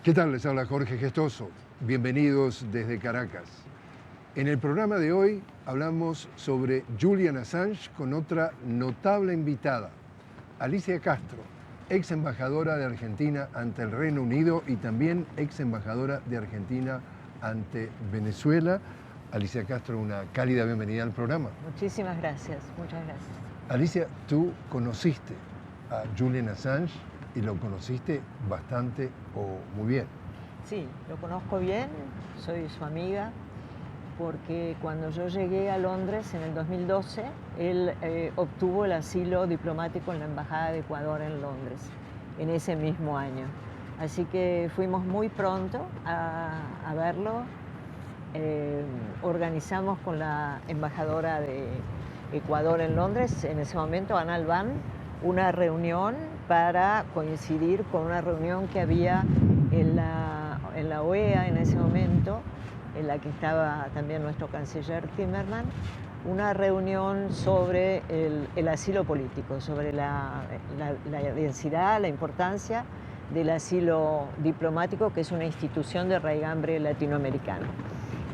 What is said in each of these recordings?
¿Qué tal? Les habla Jorge Gestoso. Bienvenidos desde Caracas. En el programa de hoy hablamos sobre Julian Assange con otra notable invitada, Alicia Castro, ex embajadora de Argentina ante el Reino Unido y también ex embajadora de Argentina ante Venezuela. Alicia Castro, una cálida bienvenida al programa. Muchísimas gracias, muchas gracias. Alicia, tú conociste a Julian Assange y lo conociste bastante o muy bien. Sí, lo conozco bien, soy su amiga, porque cuando yo llegué a Londres en el 2012, él obtuvo el asilo diplomático en la Embajada de Ecuador en Londres, en ese mismo año. Así que fuimos muy pronto a verlo. Organizamos con la embajadora de Ecuador en Londres, en ese momento, Ana Albán, una reunión para coincidir con una reunión que había en la OEA en ese momento, en la que estaba también nuestro canciller Timmermans, una reunión sobre el asilo político, sobre la densidad, la importancia del asilo diplomático, que es una institución de raigambre latinoamericano.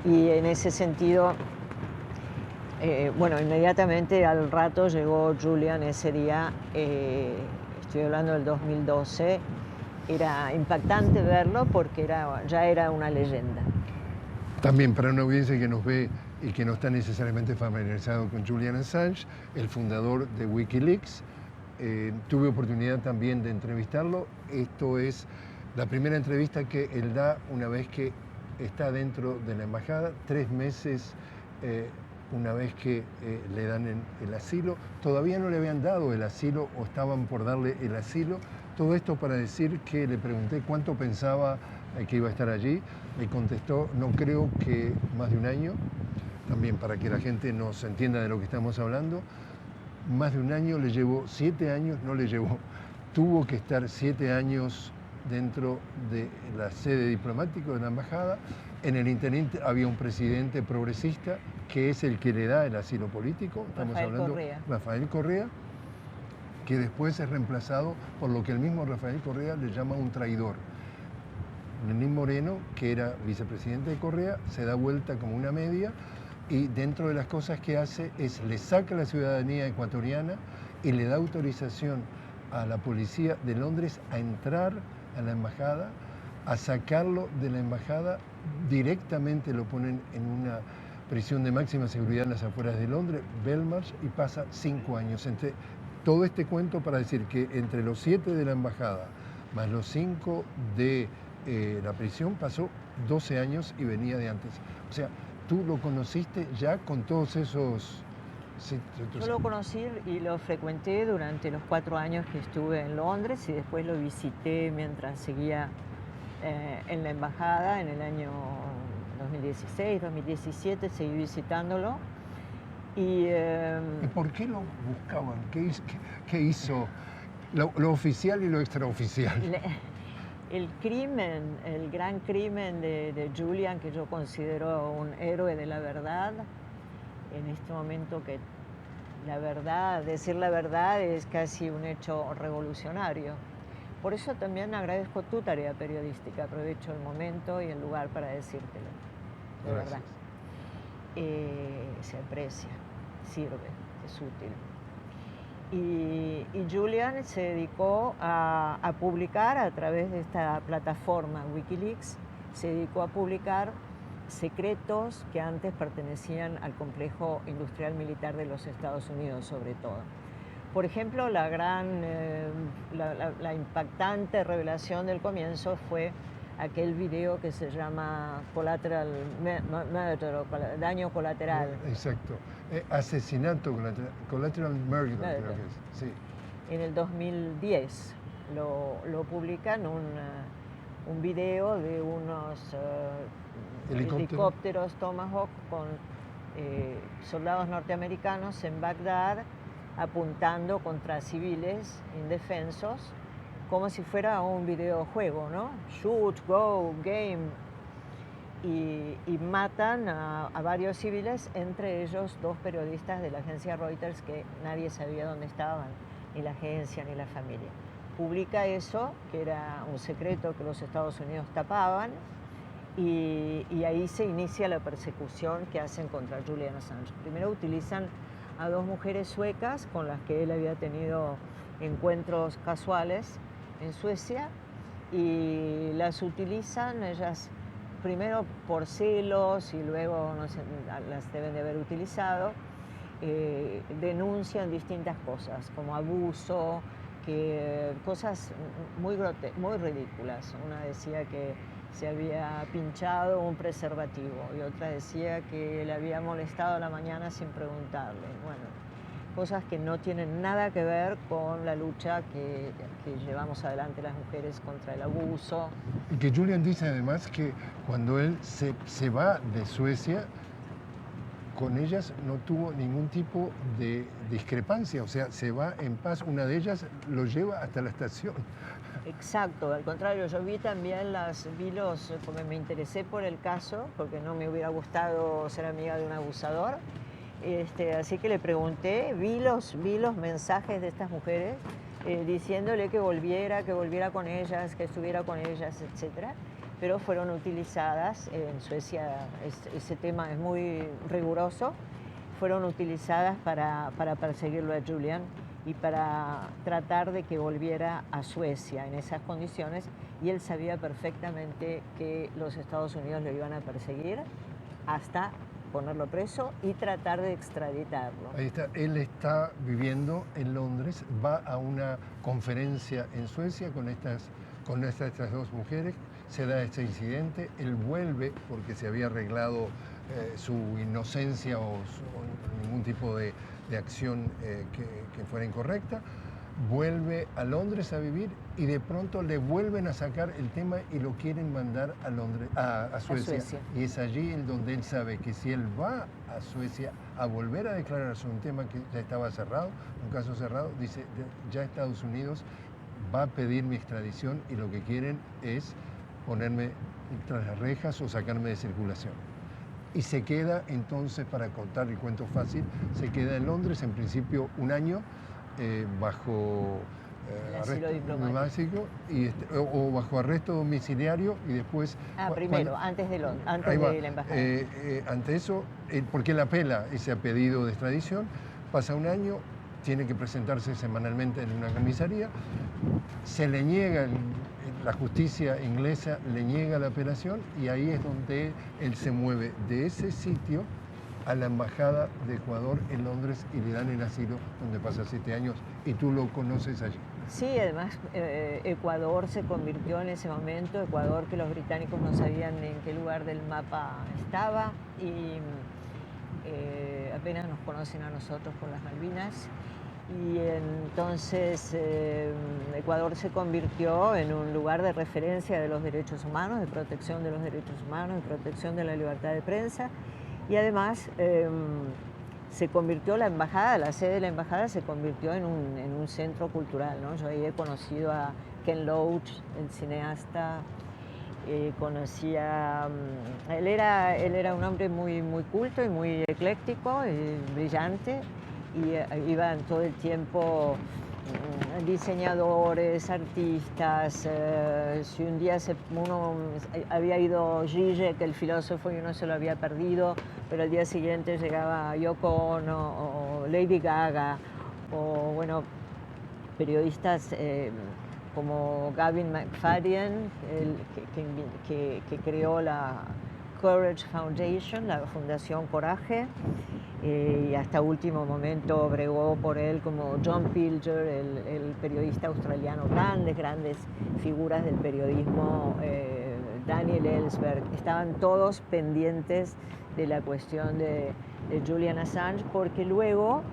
Y en ese sentido, bueno, inmediatamente al rato llegó Julian ese día, estoy hablando del 2012, era impactante verlo porque ya era una leyenda. También para una audiencia que nos ve y que no está necesariamente familiarizado con Julian Assange, el fundador de Wikileaks, tuve oportunidad también de entrevistarlo. Esto es la primera entrevista que él da una vez que está dentro de la embajada, 3 meses una vez que le dan el asilo. Todavía no le habían dado el asilo o estaban por darle el asilo. Todo esto para decir que le pregunté cuánto pensaba que iba a estar allí. Me contestó, no creo que más de un año, también para que la gente nos entienda de lo que estamos hablando. Más de un año, le llevó 7 años, no le llevó, tuvo que estar 7 años dentro de la sede diplomática de la embajada. En el interín había un presidente progresista que es el que le da el asilo político, estamos hablando de Rafael Correa, que después es reemplazado por lo que el mismo Rafael Correa le llama un traidor. Lenín Moreno, que era vicepresidente de Correa, se da vuelta como una media y dentro de las cosas que hace es le saca la ciudadanía ecuatoriana y le da autorización a la policía de Londres a entrar a la embajada, a sacarlo de la embajada, directamente lo ponen en una prisión de máxima seguridad en las afueras de Londres, Belmarsh, y pasa 5 años. Todo este cuento para decir que entre los 7 de la embajada más los 5 de la prisión pasó 12 años y venía de antes. O sea, tú lo conociste ya con todos esos... Yo lo conocí y lo frecuenté durante los 4 años que estuve en Londres y después lo visité mientras seguía en la embajada en el año 2016, 2017, seguí visitándolo. ¿Y por qué lo buscaban? ¿Qué hizo lo oficial y lo extraoficial? El crimen, el gran crimen de Julian, que yo considero un héroe de la verdad, en este momento que la verdad, decir la verdad es casi un hecho revolucionario. Por eso también agradezco tu tarea periodística, aprovecho el momento y el lugar para decírtelo, de verdad. Se aprecia, sirve, es útil. Y Julian se dedicó a publicar a través de esta plataforma Wikileaks, se dedicó a publicar secretos que antes pertenecían al complejo industrial militar de los Estados Unidos, sobre todo. Por ejemplo, la impactante revelación del comienzo fue aquel video que se llama Collateral Murder, o daño colateral. Exacto. Asesinato, Collateral Murder, creo que es. Sí. En el 2010 lo publican un video de unos helicópteros Tomahawk con soldados norteamericanos en Bagdad apuntando contra civiles indefensos, como si fuera un videojuego, ¿no? Shoot, go, game. Y matan a varios civiles, entre ellos 2 periodistas de la agencia Reuters que nadie sabía dónde estaban, ni la agencia ni la familia. publica eso, que era un secreto que los Estados Unidos tapaban, y ahí se inicia la persecución que hacen contra Julian Assange. Primero utilizan a 2 mujeres suecas con las que él había tenido encuentros casuales en Suecia, y las utilizan ellas primero por celos y luego, no sé, las deben de haber utilizado, denuncian distintas cosas como abuso, cosas muy ridículas. Una decía que se había pinchado un preservativo y otra decía que le había molestado a la mañana sin preguntarle. Bueno, cosas que no tienen nada que ver con la lucha que llevamos adelante las mujeres contra el abuso. Y que Julian dice además que cuando él se va de Suecia, con ellas no tuvo ningún tipo de discrepancia, o sea, se va en paz. Una de ellas lo lleva hasta la estación. Exacto, al contrario, yo vi también como me interesé por el caso, porque no me hubiera gustado ser amiga de un abusador, así que le pregunté, vi los mensajes de estas mujeres diciéndole que volviera con ellas, que estuviera con ellas, etcétera, pero fueron utilizadas, en Suecia ese tema es muy riguroso, fueron utilizadas para perseguirlo a Julian y para tratar de que volviera a Suecia en esas condiciones, y él sabía perfectamente que los Estados Unidos lo iban a perseguir hasta ponerlo preso y tratar de extraditarlo. Ahí está, él está viviendo en Londres, va a una conferencia en Suecia con estas 2 mujeres, se da este incidente, él vuelve porque se había arreglado su inocencia o ningún tipo de acción que fuera incorrecta, vuelve a Londres a vivir y de pronto le vuelven a sacar el tema y lo quieren mandar a Londres, a Suecia. Y es allí en donde él sabe que si él va a Suecia a volver a declarar sobre un tema que ya estaba cerrado, un caso cerrado, dice, ya Estados Unidos va a pedir mi extradición y lo que quieren es ponerme tras las rejas o sacarme de circulación. Y se queda entonces, para contar el cuento fácil, se queda en Londres en principio un año bajo arresto diplomático o bajo arresto domiciliario y después... primero, antes de la embajada. Ante eso, porque él apela ese pedido de extradición, pasa un año, tiene que presentarse semanalmente en una comisaría, se le niega, la justicia inglesa le niega la apelación y ahí es donde él se mueve de ese sitio a la embajada de Ecuador en Londres y le dan el asilo, donde pasa 7 años y tú lo conoces allí. Sí, además Ecuador se convirtió en ese momento, Ecuador que los británicos no sabían en qué lugar del mapa estaba, y apenas nos conocen a nosotros por las Malvinas, y entonces Ecuador se convirtió en un lugar de referencia de los derechos humanos, de protección de los derechos humanos, de protección de la libertad de prensa, y además se convirtió la sede de la embajada se convirtió en un centro cultural, ¿no? Yo ahí he conocido a Ken Loach, el cineasta, él era un hombre muy culto y muy ecléctico y brillante, y iban todo el tiempo diseñadores, artistas. Si un día uno había ido Zizek, el filósofo, y uno se lo había perdido, pero al día siguiente llegaba Yoko Ono o Lady Gaga, o bueno, periodistas como Gavin McFadden, que creó la Courage Foundation, la Fundación Coraje, y hasta último momento bregó por él, como John Pilger, el periodista australiano, grandes figuras del periodismo, Daniel Ellsberg. Estaban todos pendientes de la cuestión de Julian Assange, porque luego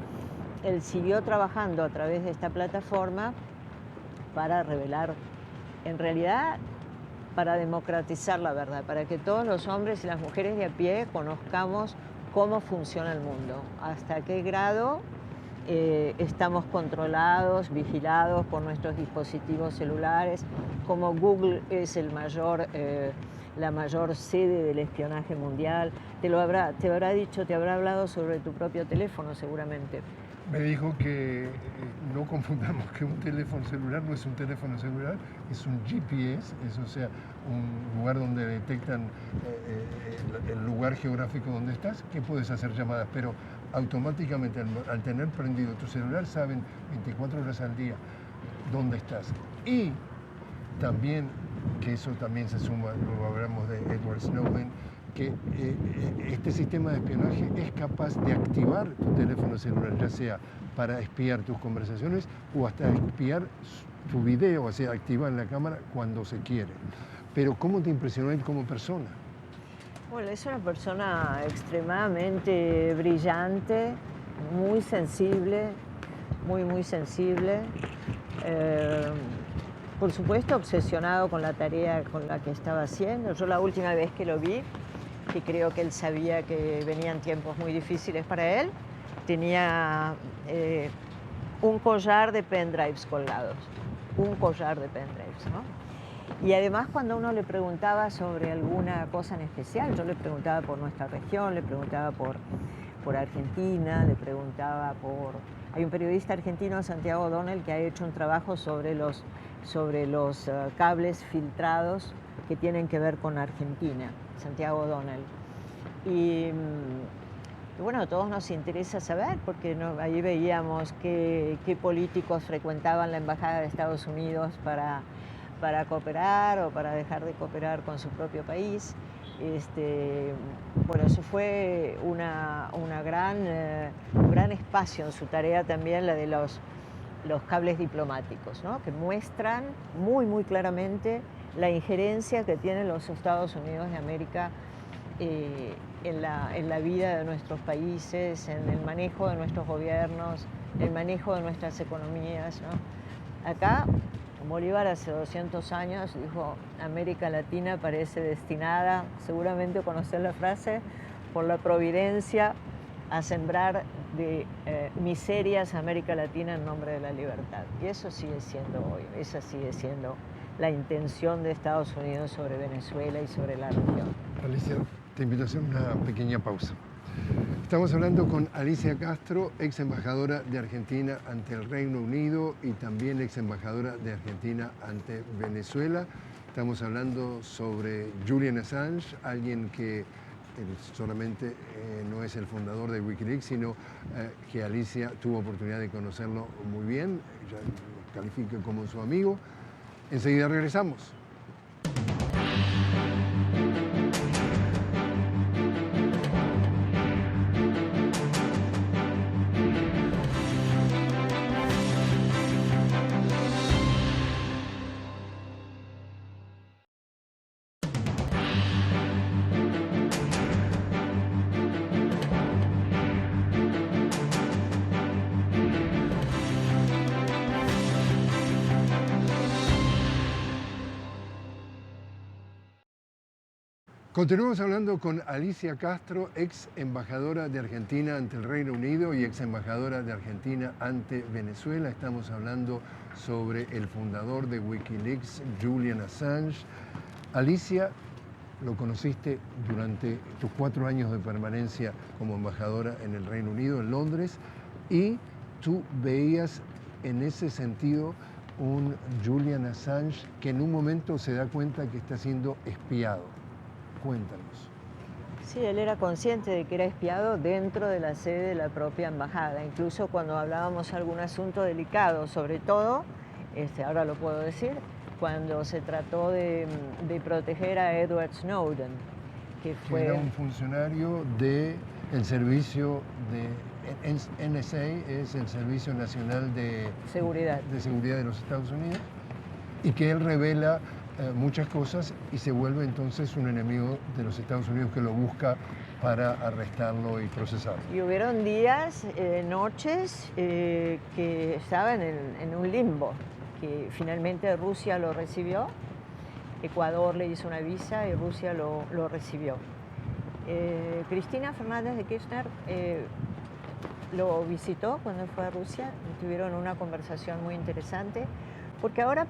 él siguió trabajando a través de esta plataforma para revelar, en realidad, para democratizar la verdad, para que todos los hombres y las mujeres de a pie conozcamos cómo funciona el mundo, hasta qué grado estamos controlados, vigilados por nuestros dispositivos celulares, cómo Google es la mayor sede del espionaje mundial. Te habrá hablado sobre tu propio teléfono seguramente. Me dijo que no confundamos que un teléfono celular no es un teléfono celular, es un GPS, es o sea, un lugar donde detectan el lugar geográfico donde estás, que puedes hacer llamadas, pero automáticamente al tener prendido tu celular saben 24 horas al día dónde estás. Y también, que eso también se suma, luego hablamos de Edward Snowden, que este sistema de espionaje es capaz de activar tu teléfono celular, ya sea para espiar tus conversaciones o hasta espiar tu video, o sea, activar la cámara cuando se quiere. Pero ¿cómo te impresionó él como persona? Bueno, es una persona extremadamente brillante, muy sensible, muy sensible. Por supuesto, obsesionado con la tarea con la que estaba haciendo. Yo la última vez que lo vi, que creo que él sabía que venían tiempos muy difíciles para él, tenía un collar de pendrives colgados, un collar de pendrives, ¿no? Y además cuando uno le preguntaba sobre alguna cosa en especial, yo le preguntaba por nuestra región, le preguntaba por Argentina, le preguntaba por... Hay un periodista argentino, Santiago O'Donnell, que ha hecho un trabajo sobre los cables filtrados que tienen que ver con Argentina, Santiago O'Donnell. Y bueno, a todos nos interesa saber, porque ahí veíamos qué políticos frecuentaban la Embajada de Estados Unidos para cooperar o para dejar de cooperar con su propio país. Bueno, eso fue un gran espacio en su tarea también, la de los cables diplomáticos, ¿no? Que muestran muy claramente la injerencia que tienen los Estados Unidos de América en la vida de nuestros países, en el manejo de nuestros gobiernos, el manejo de nuestras economías, ¿no? Acá, Bolívar hace 200 años dijo: América Latina parece destinada, seguramente conocés la frase, por la providencia a sembrar de miserias a América Latina en nombre de la libertad. Y eso sigue siendo hoy, esa sigue siendo la intención de Estados Unidos sobre Venezuela y sobre la región. Alicia, te invito a hacer una pequeña pausa. Estamos hablando con Alicia Castro, ex embajadora de Argentina ante el Reino Unido y también ex embajadora de Argentina ante Venezuela. Estamos hablando sobre Julian Assange, alguien que solamente no es el fundador de Wikileaks, sino que Alicia tuvo oportunidad de conocerlo muy bien, ella lo califica como su amigo. Enseguida regresamos. Continuamos hablando con Alicia Castro, ex embajadora de Argentina ante el Reino Unido y ex embajadora de Argentina ante Venezuela. Estamos hablando sobre el fundador de Wikileaks, Julian Assange. Alicia, lo conociste durante tus 4 años de permanencia como embajadora en el Reino Unido, en Londres, y tú veías en ese sentido un Julian Assange que en un momento se da cuenta que está siendo espiado. Cuéntanos. Sí, él era consciente de que era espiado dentro de la sede de la propia embajada, incluso cuando hablábamos de algún asunto delicado, sobre todo, ahora lo puedo decir, cuando se trató de proteger a Edward Snowden, que era un funcionario del servicio de NSA, es el Servicio Nacional de Seguridad de los Estados Unidos, y que él revela muchas cosas y se vuelve entonces un enemigo de los Estados Unidos que lo busca para arrestarlo y procesarlo. Y hubieron días, noches que estaban en un limbo, que finalmente Rusia lo recibió, Ecuador le hizo una visa y Rusia lo recibió. Cristina Fernández de Kirchner lo visitó cuando fue a Rusia, tuvieron una conversación muy interesante. Porque ahora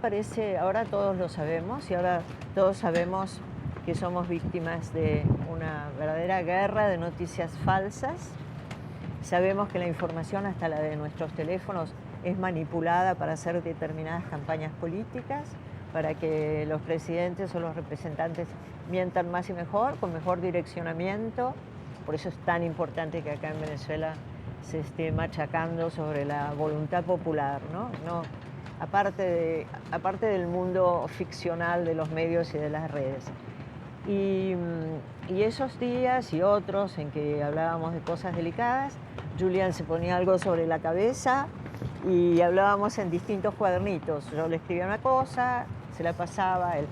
todos lo sabemos y ahora todos sabemos que somos víctimas de una verdadera guerra de noticias falsas Sabemos que la información, hasta la de nuestros teléfonos, es manipulada para hacer determinadas campañas políticas, para que los presidentes o los representantes mientan más y mejor, con mejor direccionamiento. Por eso es tan importante que acá en Venezuela se esté machacando sobre la voluntad popular, ¿no? Aparte del mundo ficcional de los medios y de las redes. Y esos días y otros en que hablábamos de cosas delicadas, Julian se ponía algo sobre la cabeza y hablábamos en distintos cuadernitos. Yo le escribía una cosa, se la pasaba, él,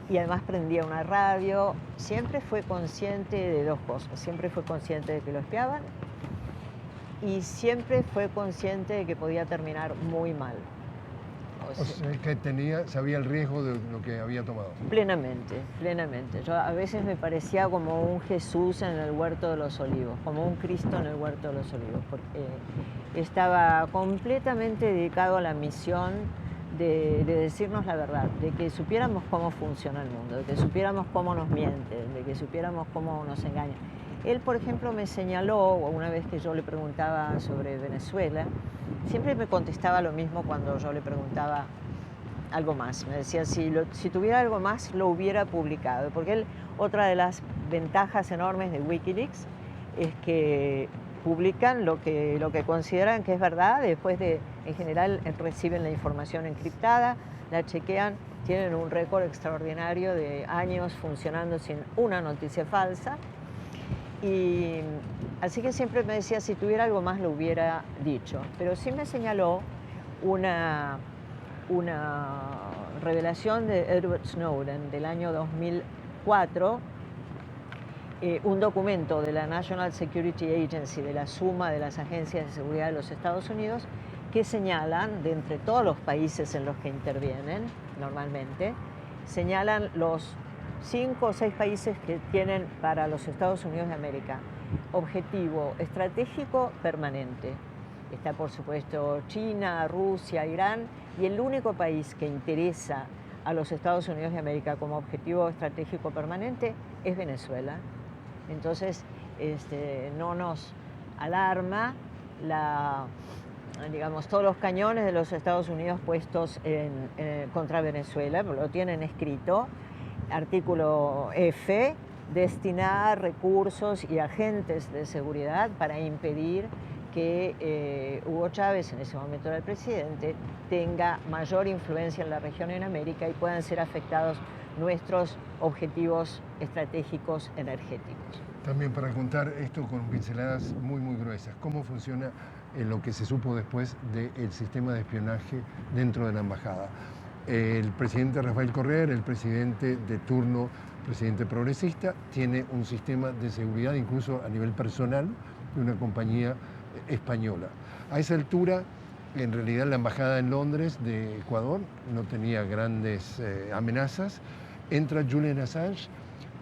y además prendía una radio. Siempre fue consciente de dos cosas. Siempre fue consciente de que lo espiaban y siempre fue consciente de que podía terminar muy mal. O sea, que sabía el riesgo de lo que había tomado. Plenamente, plenamente. Yo a veces me parecía como un Jesús en el huerto de los olivos, como un Cristo en el huerto de los olivos, porque estaba completamente dedicado a la misión de decirnos la verdad, de que supiéramos cómo funciona el mundo, de que supiéramos cómo nos mienten, de que supiéramos cómo nos engañan. Él, por ejemplo, me señaló, una vez que yo le preguntaba sobre Venezuela, siempre me contestaba lo mismo cuando yo le preguntaba algo más. Me decía, si tuviera algo más, lo hubiera publicado. Porque él, otra de las ventajas enormes de Wikileaks es que publican lo que consideran que es verdad. Después en general, reciben la información encriptada, la chequean, tienen un récord extraordinario de años funcionando sin una noticia falsa. Y así que siempre me decía, si tuviera algo más lo hubiera dicho. Pero sí me señaló una revelación de Edward Snowden del año 2004, un documento de la National Security Agency, de la suma de las agencias de seguridad de los Estados Unidos, que señalan, de entre todos los países en los que intervienen normalmente, señalan los 5 o 6 países que tienen para los Estados Unidos de América objetivo estratégico permanente. Está, por supuesto, China, Rusia, Irán, y el único país que interesa a los Estados Unidos de América como objetivo estratégico permanente es Venezuela. Entonces, no nos alarma digamos, todos los cañones de los Estados Unidos puestos contra Venezuela, lo tienen escrito. Artículo F, destinar recursos y agentes de seguridad para impedir que Hugo Chávez, en ese momento era el presidente, tenga mayor influencia en la región en América y puedan ser afectados nuestros objetivos estratégicos energéticos. También para contar esto con pinceladas muy, muy gruesas, ¿cómo funciona lo que se supo después del sistema de espionaje dentro de la embajada? El presidente Rafael Correa, el presidente de turno, presidente progresista, tiene un sistema de seguridad incluso a nivel personal de una compañía española. A esa altura, en realidad la embajada en Londres de Ecuador no tenía grandes amenazas. Entra Julian Assange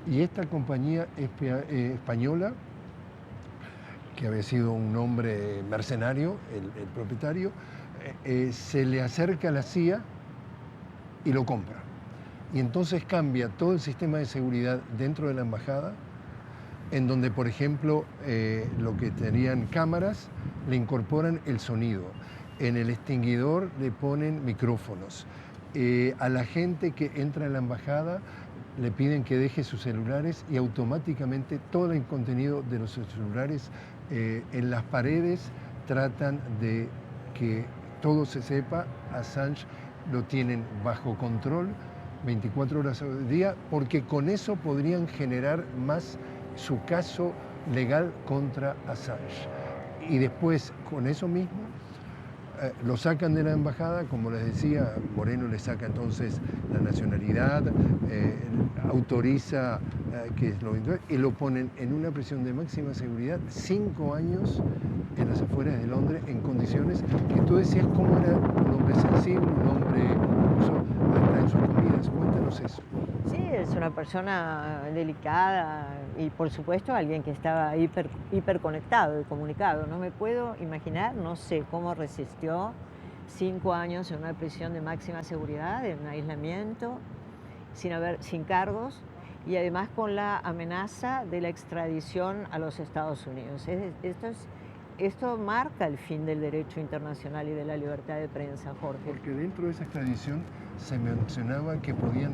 y esta compañía española, que había sido un hombre mercenario, el propietario, se le acerca a la CIA y lo compra. Y entonces cambia todo el sistema de seguridad dentro de la embajada, en donde, por ejemplo, lo que tenían cámaras, le incorporan el sonido. En el extinguidor le ponen micrófonos. A la gente que entra en la embajada le piden que deje sus celulares y automáticamente todo el contenido de los celulares en las paredes tratan de que todo se sepa. Assange lo tienen bajo control 24 horas al día, porque con eso podrían generar más su caso legal contra Assange. Y después, con eso mismo, lo sacan de la embajada, como les decía, Moreno le saca entonces la nacionalidad, autoriza que y lo ponen en una prisión de máxima seguridad, 5 años en las afueras de Londres, en condiciones que tú decías cómo era un hombre sensible, un hombre incluso hasta en sus comidas. Cuéntanos eso. Sí, es una persona delicada y por supuesto alguien que estaba hiperconectado y comunicado. No me puedo imaginar, no sé cómo resistió 5 años en una prisión de máxima seguridad, en un aislamiento, sin cargos y además con la amenaza de la extradición a los Estados Unidos. Esto es esto marca el fin del derecho internacional y de la libertad de prensa, Jorge. Porque dentro de esa extradición se mencionaba que podían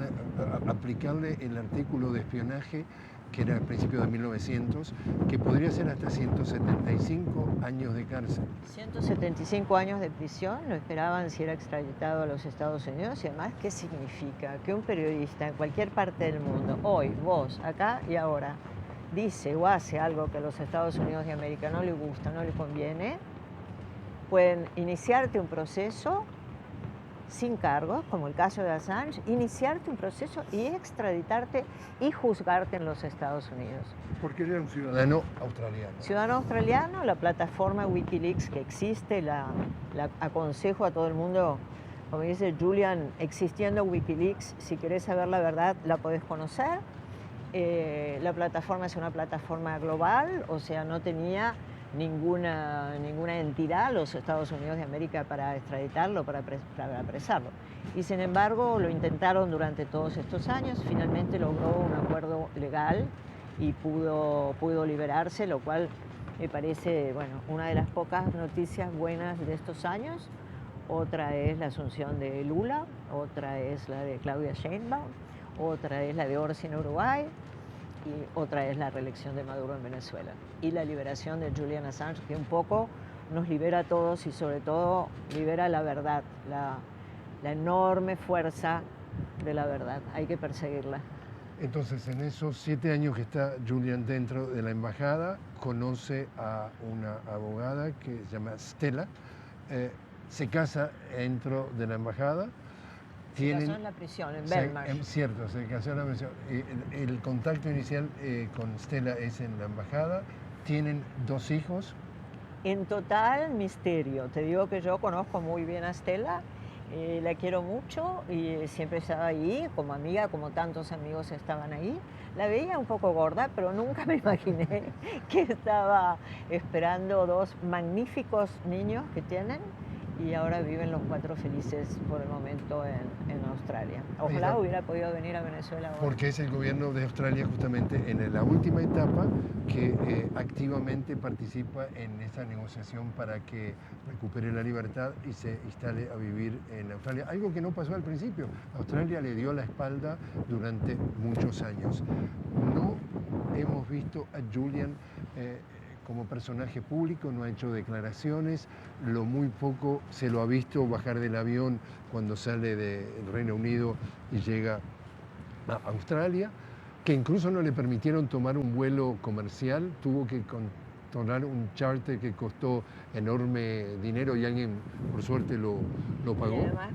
aplicarle el artículo de espionaje, que era al principio de 1900, que podría ser hasta 175 años de cárcel. 175 años de prisión, lo esperaban si era extraditado a los Estados Unidos. Y además, ¿qué significa? Que un periodista en cualquier parte del mundo, hoy, vos, acá y ahora, dice o hace algo que a los Estados Unidos de América no le gusta, no le conviene, pueden iniciarte un proceso sin cargos, como el caso de Assange, iniciarte un proceso y extraditarte y juzgarte en los Estados Unidos. Porque él era un ciudadano australiano. Ciudadano australiano, la plataforma Wikileaks que existe, la aconsejo a todo el mundo, como dice Julian, existiendo Wikileaks, si querés saber la verdad, la podés conocer. La plataforma es una plataforma global, o sea, no tenía ninguna entidad, los Estados Unidos de América, para extraditarlo, para apresarlo. Y sin embargo lo intentaron durante todos estos años, finalmente logró un acuerdo legal y pudo liberarse, lo cual me parece, bueno, una de las pocas noticias buenas de estos años. Otra es la asunción de Lula, otra es la de Claudia Sheinbaum, otra es la de Orsi en Uruguay, y otra es la reelección de Maduro en Venezuela y la liberación de Julian Assange, que un poco nos libera a todos y sobre todo libera la verdad, la enorme fuerza de la verdad. Hay que perseguirla. Entonces, en esos 7 años que está Julian dentro de la embajada, conoce a una abogada que se llama Stella, se casa dentro de la embajada. Se casó en la prisión, en Belmarsh. Cierto, se casó en la prisión. El contacto inicial con Stella es en la embajada. Tienen 2 hijos. En total misterio. Te digo que yo conozco muy bien a Stella, la quiero mucho y siempre estaba ahí como amiga, como tantos amigos estaban ahí. La veía un poco gorda, pero nunca me imaginé que estaba esperando 2 magníficos niños que tienen. Y ahora viven los 4 felices por el momento en Australia. Ojalá hubiera podido venir a Venezuela ahora. Porque es el gobierno de Australia justamente en la última etapa que activamente participa en esta negociación para que recupere la libertad y se instale a vivir en Australia. Algo que no pasó al principio. Australia le dio la espalda durante muchos años. No hemos visto a Julian como personaje público, no ha hecho declaraciones, lo muy poco se lo ha visto bajar del avión cuando sale del Reino Unido y llega a Australia, que incluso no le permitieron tomar un vuelo comercial, tuvo que tomar un charter que costó enorme dinero y alguien por suerte lo pagó. Y además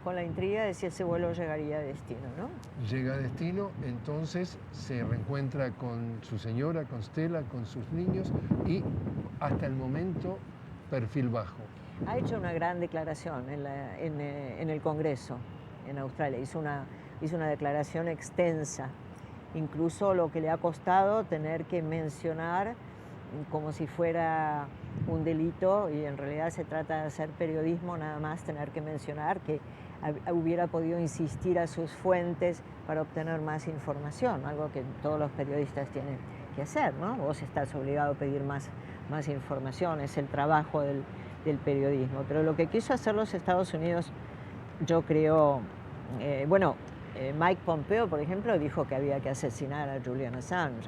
con la intriga de si ese vuelo llegaría a destino, ¿no? Llega a destino, entonces se reencuentra con su señora, con Stella, con sus niños y hasta el momento perfil bajo. Ha hecho una gran declaración en el Congreso en Australia, hizo una declaración extensa, incluso lo que le ha costado tener que mencionar como si fuera un delito, y en realidad se trata de hacer periodismo, nada más tener que mencionar que hubiera podido insistir a sus fuentes para obtener más información, algo que todos los periodistas tienen que hacer, ¿no? Vos estás obligado a pedir más información, es el trabajo del periodismo. Pero lo que quiso hacer los Estados Unidos, yo creo, Mike Pompeo, por ejemplo, dijo que había que asesinar a Julian Assange.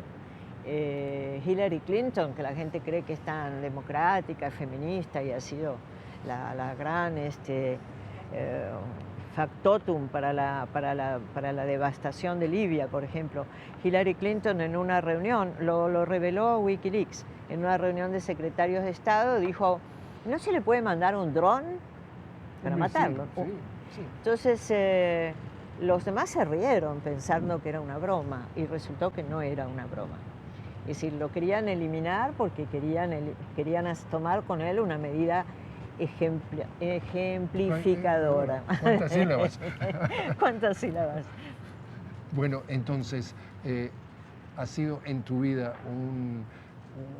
Hillary Clinton, que la gente cree que es tan democrática, feminista y ha sido la gran factotum para la devastación de Libia, por ejemplo. Hillary Clinton en una reunión, lo reveló Wikileaks, en una reunión de secretarios de Estado, dijo, ¿no se le puede mandar un dron para matarlo? Sí. Entonces los demás se rieron pensando que era una broma y resultó que no era una broma. Es decir, lo querían eliminar porque querían tomar con él una medida ejemplificadora. ¿Cuántas sílabas? ¿Cuántas sílabas? Bueno, entonces, ha sido en tu vida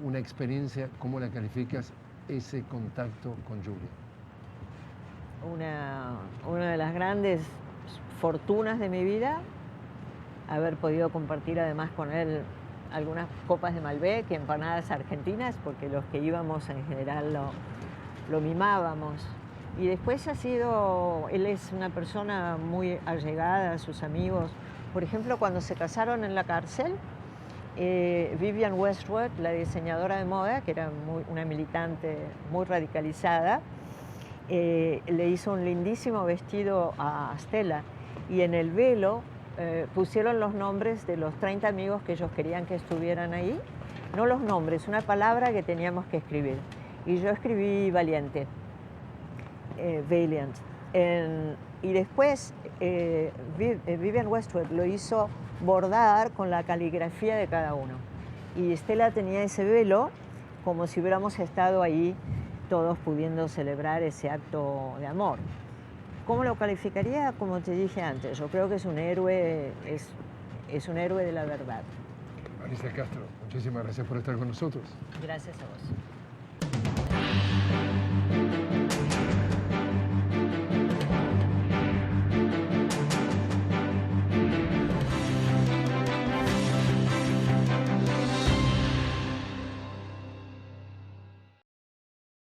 una experiencia, ¿cómo la calificas, ese contacto con Julian? Una de las grandes fortunas de mi vida, haber podido compartir además con él algunas copas de Malbec y empanadas argentinas, porque los que íbamos en general lo mimábamos. Y después él es una persona muy allegada a sus amigos. Por ejemplo, cuando se casaron en la cárcel, Vivienne Westwood, la diseñadora de moda, que era una militante muy radicalizada, le hizo un lindísimo vestido a Stella, y en el velo pusieron los nombres de los 30 amigos que ellos querían que estuvieran ahí. No los nombres, una palabra que teníamos que escribir. Y yo escribí valiente, valiant. Y después Vivienne Westwood lo hizo bordar con la caligrafía de cada uno. Y Stella tenía ese velo como si hubiéramos estado ahí todos pudiendo celebrar ese acto de amor. ¿Cómo lo calificaría? Como te dije antes, yo creo que es un héroe, es un héroe de la verdad. Alicia Castro, muchísimas gracias por estar con nosotros. Gracias a vos.